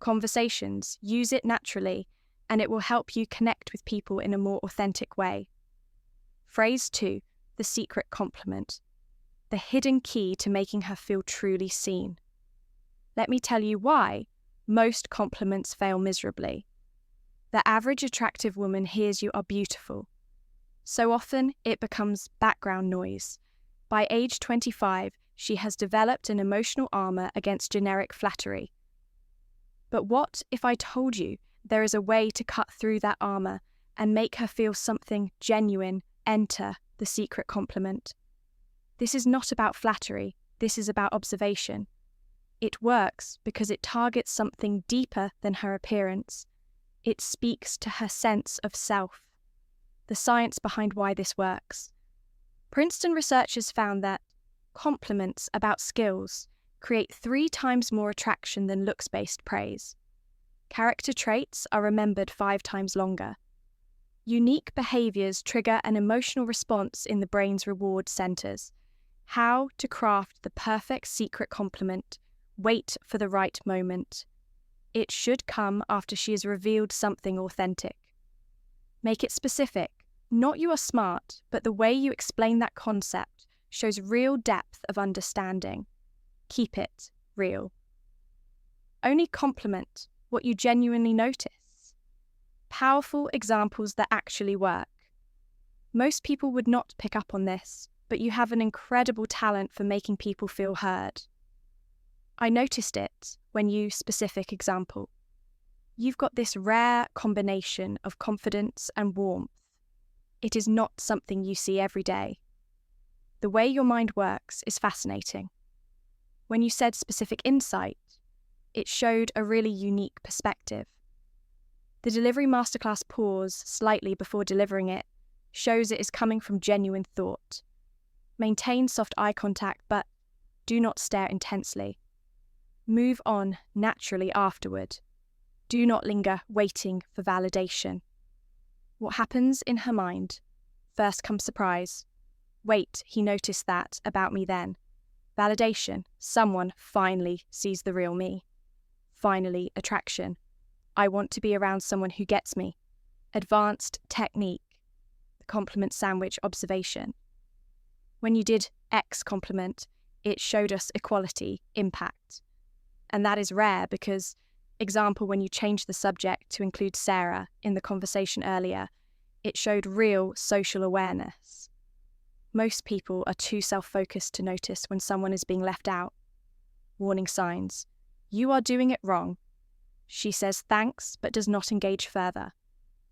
conversations, use it naturally, and it will help you connect with people in a more authentic way. Phrase 2, the secret compliment. The hidden key to making her feel truly seen. Let me tell you why most compliments fail miserably. The average attractive woman hears you are beautiful. So often, it becomes background noise. By age 25, she has developed an emotional armor against generic flattery. But what if I told you there is a way to cut through that armor and make her feel something genuine? Enter the secret compliment. This is not about flattery, this is about observation. It works because it targets something deeper than her appearance. It speaks to her sense of self. The science behind why this works. Princeton researchers found that compliments about skills create 3 times more attraction than looks-based praise. Character traits are remembered 5 times longer. Unique behaviors trigger an emotional response in the brain's reward centers. How to craft the perfect secret compliment. Wait for the right moment. It should come after she has revealed something authentic. Make it specific. Not you are smart, but the way you explain that concept shows real depth of understanding. Keep it real. Only compliment what you genuinely notice. Powerful examples that actually work. Most people would not pick up on this, but you have an incredible talent for making people feel heard. I noticed it when you specific example. You've got this rare combination of confidence and warmth. It is not something you see every day. The way your mind works is fascinating. When you said specific insight, it showed a really unique perspective. The delivery masterclass pause slightly before delivering it shows it is coming from genuine thought. Maintain soft eye contact, but do not stare intensely. Move on naturally afterward. Do not linger waiting for validation. What happens in her mind? First comes surprise. Wait, he noticed that about me then. Validation. Someone finally sees the real me. Finally, attraction. I want to be around someone who gets me. Advanced technique. The compliment sandwich observation. When you did X compliment, it showed us equality, impact. And that is rare because, example, when you changed the subject to include Sarah in the conversation earlier, it showed real social awareness. Most people are too self-focused to notice when someone is being left out. Warning signs. You are doing it wrong. She says thanks but does not engage further.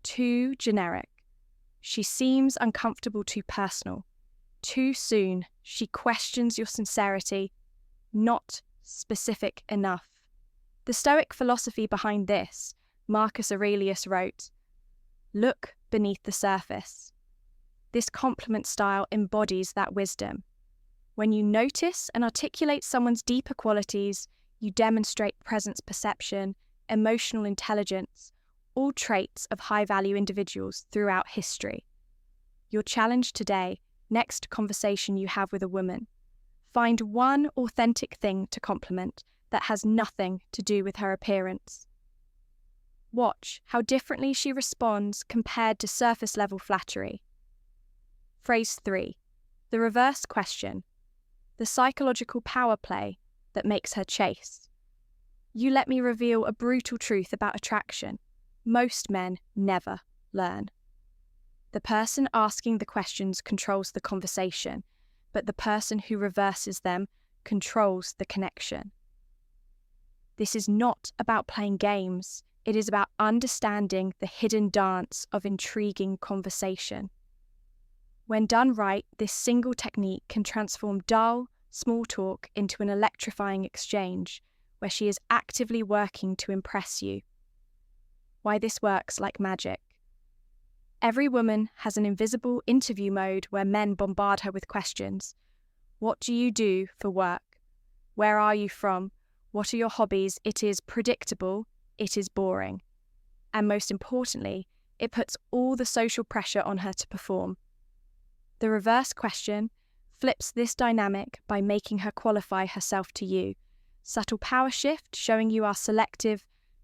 Too generic. She seems uncomfortable, too personal. Too soon. She questions your sincerity. Not specific enough. The Stoic philosophy behind this, Marcus Aurelius wrote, "Look beneath the surface." This compliment style embodies that wisdom. When you notice and articulate someone's deeper qualities, you demonstrate presence perception, emotional intelligence, all traits of high-value individuals throughout history. Your challenge today, next conversation you have with a woman, find one authentic thing to compliment that has nothing to do with her appearance. Watch how differently she responds compared to surface-level flattery. Phrase 3. The reverse question. The psychological power play that makes her chase. You let me reveal a brutal truth about attraction. Most men never learn. The person asking the questions controls the conversation, but the person who reverses them controls the connection. This is not about playing games. It is about understanding the hidden dance of intriguing conversation. When done right, this single technique can transform dull, small talk into an electrifying exchange where she is actively working to impress you. Why this works like magic. Every woman has an invisible interview mode where men bombard her with questions. What do you do for work? Where are you from? What are your hobbies? It is predictable. It is boring. And most importantly, it puts all the social pressure on her to perform. The reverse question flips this dynamic by making her qualify herself to you. Subtle power shift, showing you are selective,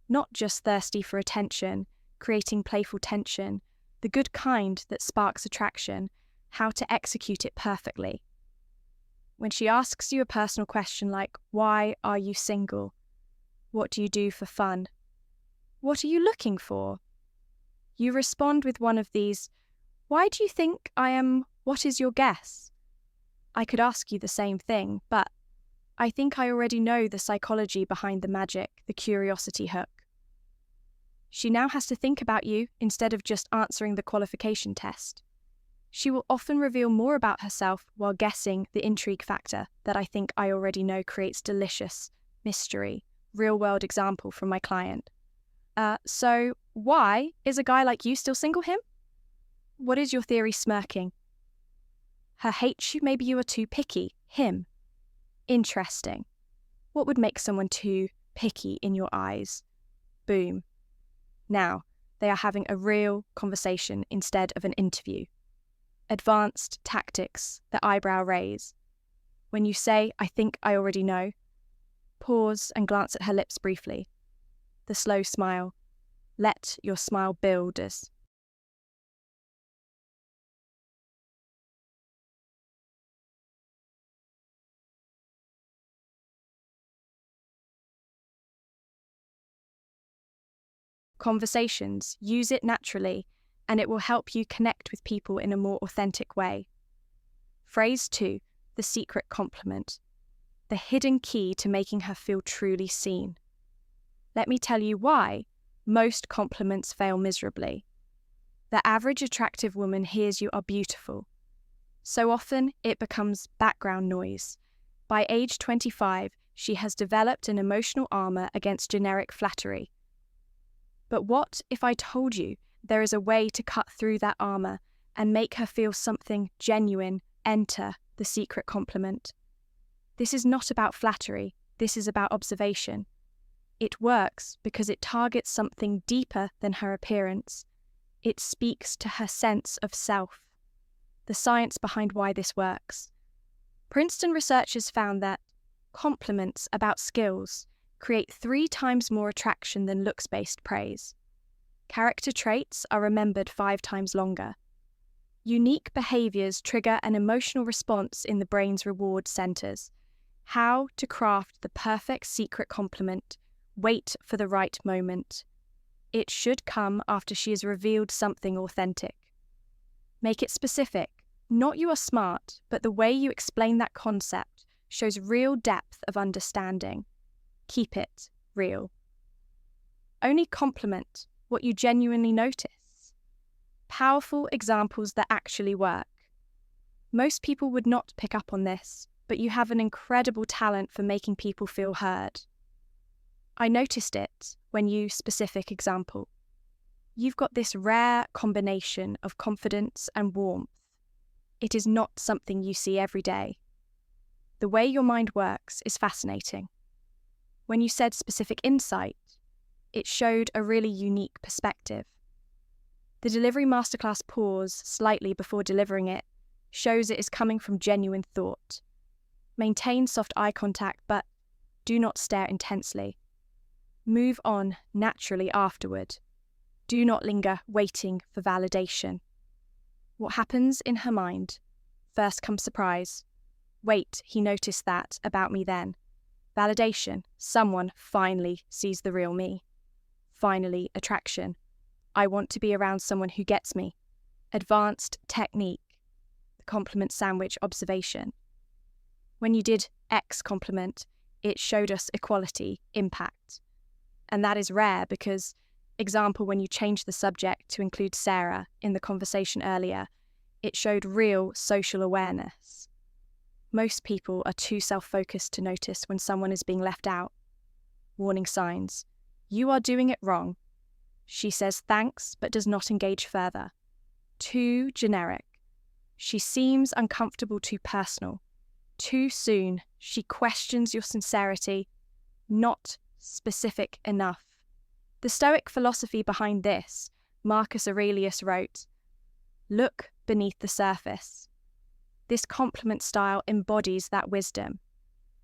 not just thirsty for attention, creating playful tension, the good kind that sparks attraction, how to execute it perfectly. When she asks you a personal question like, "Why are you single? What do you do for fun? What are you looking for?" you respond with one of these, "Why do you think I am? What is your guess?" I could ask you the same thing, but I think I already know the psychology behind the magic, the curiosity hook. She now has to think about you instead of just answering the qualification test. She will often reveal more about herself while guessing the intrigue factor that I think I already know creates delicious mystery. Real-world example from my client. So why is a guy like you still single him? What is your theory smirking? Her hates you, maybe you are too picky. Him. Interesting. What would make someone too picky in your eyes? Boom. Now, they are having a real conversation instead of an interview. Advanced tactics, the eyebrow raise. When you say, "I think I already know," pause and glance at her lips briefly. The slow smile. Let your smile build as conversations. Use it naturally, and it will help you connect with people in a more authentic way. Phrase 2, the secret compliment. The hidden key to making her feel truly seen. Let me tell you why most compliments fail miserably. The average attractive woman hears you are beautiful. So often it becomes background noise. By age 25, she has developed an emotional armor against generic flattery. But what if I told you there is a way to cut through that armor and make her feel something genuine? Enter the secret compliment. This is not about flattery, this is about observation. It works because it targets something deeper than her appearance. It speaks to her sense of self. The science behind why this works. Princeton researchers found that compliments about skills create 3 times more attraction than looks-based praise. Character traits are remembered 5 times longer. Unique behaviors trigger an emotional response in the brain's reward centers. How to craft the perfect secret compliment. Wait for the right moment. It should come after she has revealed something authentic. Make it specific. Not "you are smart," but the way you explain that concept shows real depth of understanding. Keep it real. Only compliment what you genuinely notice. Powerful examples that actually work. Most people would not pick up on this, but you have an incredible talent for making people feel heard. I noticed it when you specific example. You've got this rare combination of confidence and warmth. It is not something you see every day. The way your mind works is fascinating. When you said specific insight, it showed a really unique perspective. The delivery masterclass pause slightly before delivering it shows it is coming from genuine thought. Maintain soft eye contact, but do not stare intensely. Move on naturally afterward. Do not linger waiting for validation. What happens in her mind? First comes surprise. Wait, he noticed that about me then. Validation. Someone finally sees the real me. Finally, attraction. I want to be around someone who gets me. Advanced technique. The compliment sandwich observation. When you did X compliment, it showed us equality, impact. And that is rare because, example, when you changed the subject to include Sarah in the conversation earlier, it showed real social awareness. Most people are too self-focused to notice when someone is being left out. Warning signs. You are doing it wrong. She says thanks but does not engage further. Too generic. She seems uncomfortable, too personal. Too soon. She questions your sincerity. Not specific enough. The Stoic philosophy behind this, Marcus Aurelius wrote, "Look beneath the surface." This compliment style embodies that wisdom.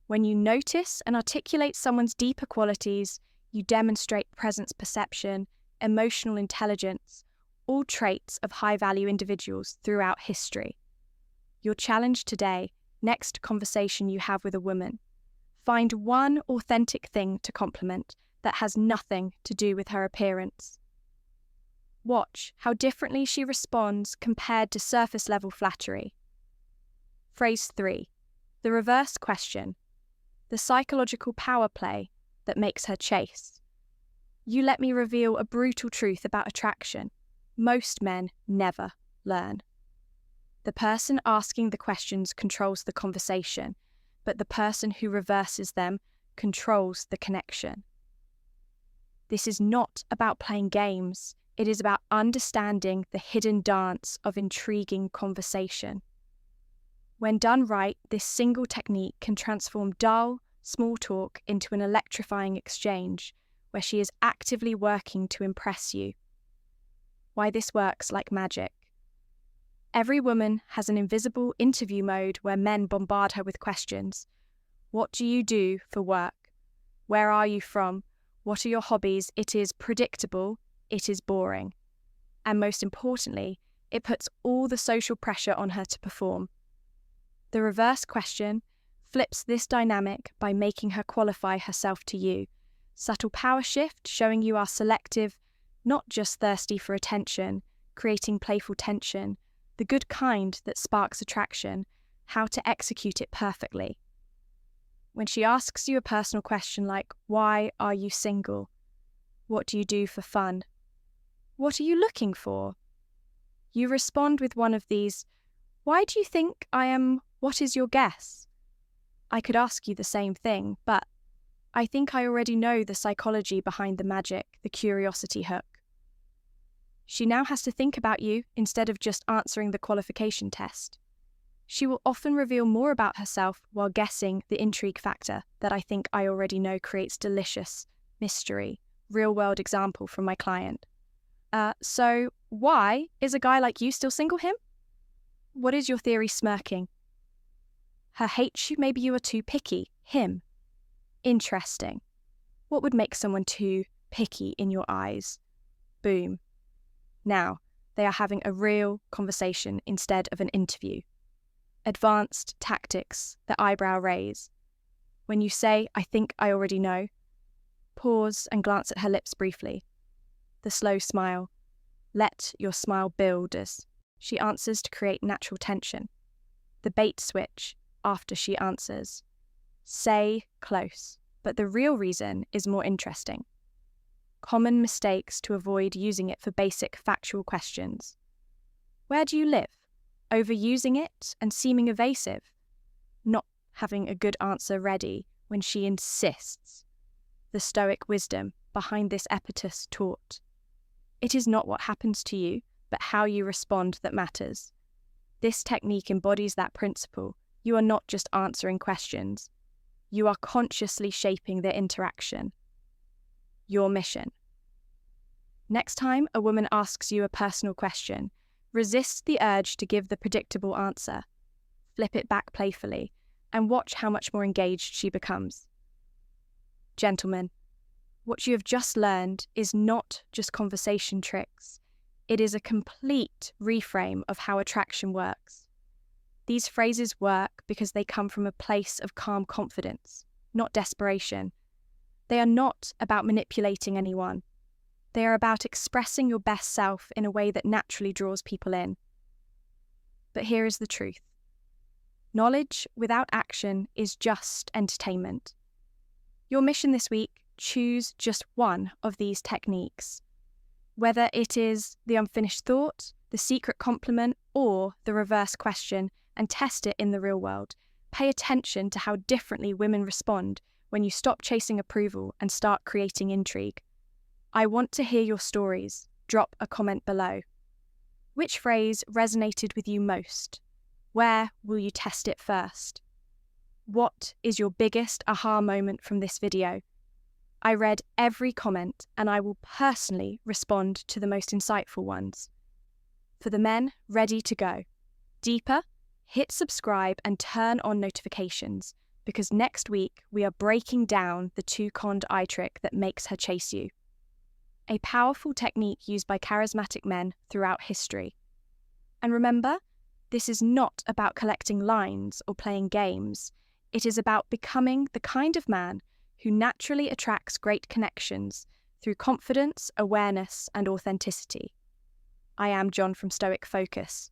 When you notice and articulate someone's deeper qualities, You demonstrate presence perception, emotional intelligence, all traits of high-value individuals throughout history. Your challenge today, next conversation you have with a woman, find one authentic thing to compliment that has nothing to do with her appearance. Watch how differently she responds compared to surface-level flattery. Phrase 3. The reverse question. The psychological power play that makes her chase. You let me reveal a brutal truth about attraction. Most men never learn. The person asking the questions controls the conversation, but the person who reverses them controls the connection. This is not about playing games. It is about understanding the hidden dance of intriguing conversation. When done right, this single technique can transform dull, small talk into an electrifying exchange where she is actively working to impress you. Why this works like magic. Every woman has an invisible interview mode where men bombard her with questions. What do you do for work? Where are you from? What are your hobbies? It is predictable. It is boring. And most importantly, it puts all the social pressure on her to perform. The reverse question flips this dynamic by making her qualify herself to you. Subtle power shift showing you are selective, not just thirsty for attention, creating playful tension, the good kind that sparks attraction, how to execute it perfectly. When she asks you a personal question like, why are you single? What do you do for fun? What are you looking for? You respond with one of these, why do you think I am, what is your guess? I could ask you the same thing, but I think I already know the psychology behind the magic, the curiosity hook. She now has to think about you instead of just answering the qualification test. She will often reveal more about herself while guessing the intrigue factor that I think I already know creates delicious mystery. Real-world example from my client. So why is a guy like you still single him? What is your theory smirking? Her hates you, maybe you are too picky. Him. Interesting. What would make someone too picky in your eyes? Boom. Now, they are having a real conversation instead of an interview. Advanced tactics, the eyebrow raise. When you say, I think I already know, pause and glance at her lips briefly. The slow smile. Let your smile build as she answers to create natural tension. The bait switch after she answers. Say close, but the real reason is more interesting. Common mistakes to avoid using it for basic factual questions. Where do you live? Overusing it and seeming evasive. Not having a good answer ready when she insists. The Stoic wisdom behind this epitaph taught. It is not what happens to you, but how you respond that matters. This technique embodies that principle. You are not just answering questions. You are consciously shaping their interaction. Your mission. Next time a woman asks you a personal question, resist the urge to give the predictable answer. Flip it back playfully and watch how much more engaged she becomes. Gentlemen, what you have just learned is not just conversation tricks. It is a complete reframe of how attraction works. These phrases work because they come from a place of calm confidence, not desperation. They are not about manipulating anyone. They are about expressing your best self in a way that naturally draws people in. But here is the truth. Knowledge without action is just entertainment. Your mission this week, choose just one of these techniques. Whether it is the unfinished thought, the secret compliment, or the reverse question, and test it in the real world. Pay attention to how differently women respond when you stop chasing approval and start creating intrigue. I want to hear your stories. Drop a comment below. Which phrase resonated with you most? Where will you test it first? What is your biggest aha moment from this video? I read every comment and I will personally respond to the most insightful ones. For the men ready to go deeper, hit subscribe and turn on notifications because next week we are breaking down the two-conned eye trick that makes her chase you. A powerful technique used by charismatic men throughout history. And remember, this is not about collecting lines or playing games. It is about becoming the kind of man who naturally attracts great connections through confidence, awareness, and authenticity. I am John from Stoic Focus.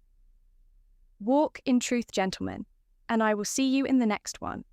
Walk in truth, gentlemen, and I will see you in the next one.